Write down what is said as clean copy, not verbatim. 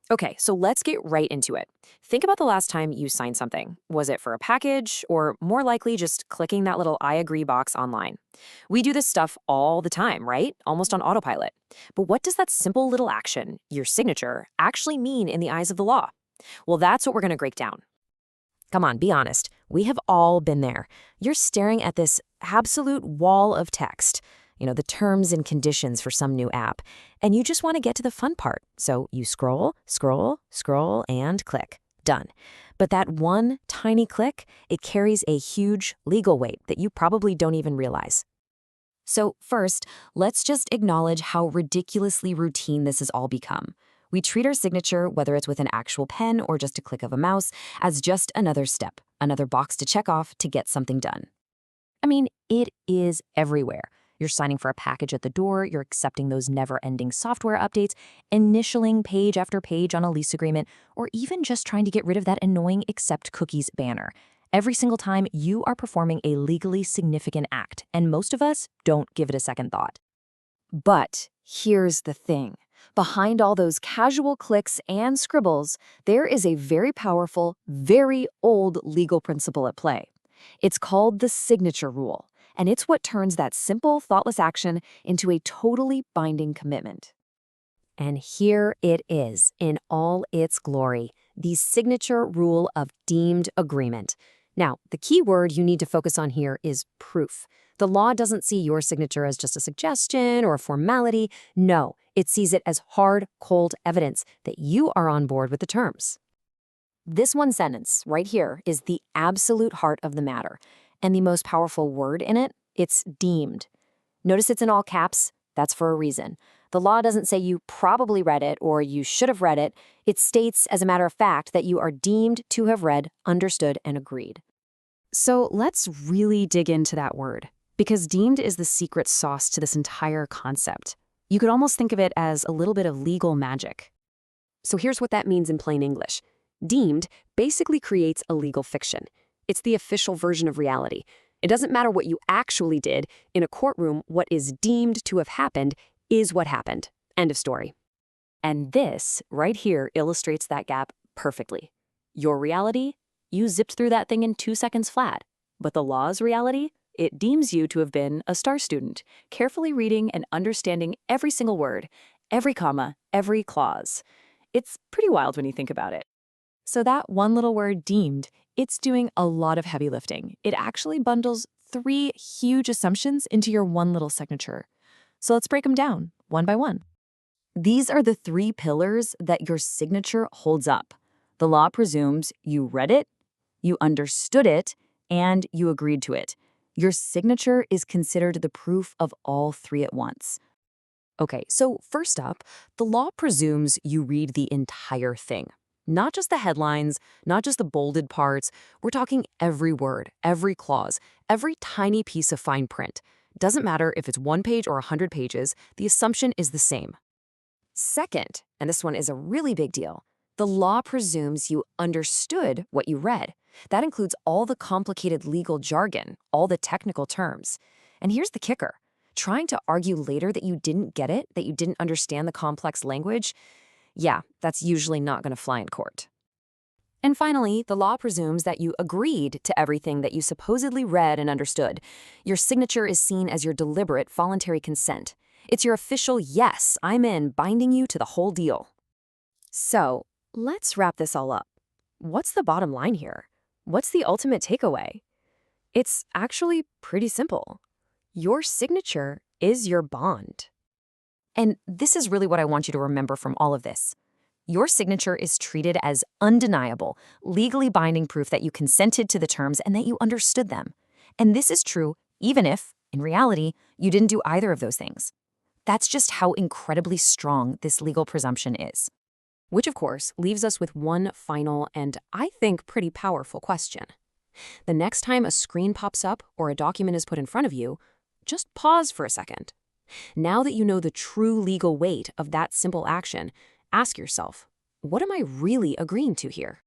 Okay, so let's get right into it. Think about the last time you signed something. Was it for a package, or more likely just clicking that little I agree box online? We do this stuff all the time, right? Almost on autopilot. But what does that simple little action, your signature, actually mean in the eyes of the law? Well, that's what we're going to break down. Come on, be honest. We have all been there. You're staring at this absolute wall of text, the terms and conditions for some new app, and you just want to get to the fun part. So you scroll, scroll, scroll, and click. Done. But that one tiny click, it carries a huge legal weight that you probably don't even realize. So first, let's just acknowledge how ridiculously routine this has all become. We treat our signature, whether it's with an actual pen or just a click of a mouse, as just another step, another box to check off to get something done. I mean, it is everywhere. You're signing for a package at the door, you're accepting those never-ending software updates, initialing page after page on a lease agreement, or even just trying to get rid of that annoying accept cookies banner. Every single time you are performing a legally significant act, and most of us don't give it a second thought. But here's the thing. Behind all those casual clicks and scribbles, there is a very powerful, very old legal principle at play. It's called the signature rule, and it's what turns that simple, thoughtless action into a totally binding commitment. And here it is, in all its glory, the signature rule of deemed agreement. Now, the key word you need to focus on here is proof. The law doesn't see your signature as just a suggestion or a formality. No, it sees it as hard, cold evidence that you are on board with the terms. This one sentence right here is the absolute heart of the matter, and the most powerful word in it, it's deemed. Notice it's in all caps. That's for a reason. The law doesn't say you probably read it or you should have read it. It states, as a matter of fact, that you are deemed to have read, understood, and agreed. So let's really dig into that word, because deemed is the secret sauce to this entire concept. You could almost think of it as a little bit of legal magic. So here's what that means in plain English. Deemed basically creates a legal fiction. It's the official version of reality. It doesn't matter what you actually did. In a courtroom, what is deemed to have happened is what happened. End of story. And this right here illustrates that gap perfectly. Your reality, you zipped through that thing in 2 seconds flat. But the law's reality, it deems you to have been a star student, carefully reading and understanding every single word, every comma, every clause. It's pretty wild when you think about it. So that one little word, deemed, it's doing a lot of heavy lifting. It actually bundles 3 huge assumptions into your one little signature. So let's break them down, one by one. These are the 3 pillars that your signature holds up. The law presumes you read it, you understood it, and you agreed to it. Your signature is considered the proof of all 3 at once. Okay, so first up, the law presumes you read the entire thing. Not just the headlines, not just the bolded parts. We're talking every word, every clause, every tiny piece of fine print. Doesn't matter if it's 1 page or 100 pages, the assumption is the same. Second, and this one is a really big deal, the law presumes you understood what you read. That includes all the complicated legal jargon, all the technical terms. And here's the kicker. Trying to argue later that you didn't get it, that you didn't understand the complex language, yeah, that's usually not going to fly in court. And finally, the law presumes that you agreed to everything that you supposedly read and understood. Your signature is seen as your deliberate, voluntary consent. It's your official yes, I'm in, binding you to the whole deal. So, let's wrap this all up. What's the bottom line here? What's the ultimate takeaway? It's actually pretty simple. Your signature is your bond. And this is really what I want you to remember from all of this. Your signature is treated as undeniable, legally binding proof that you consented to the terms and that you understood them. And this is true even if, in reality, you didn't do either of those things. That's just how incredibly strong this legal presumption is. Which, of course, leaves us with one final and, I think, pretty powerful question. The next time a screen pops up or a document is put in front of you, just pause for a second. Now that you know the true legal weight of that simple action, ask yourself, what am I really agreeing to here?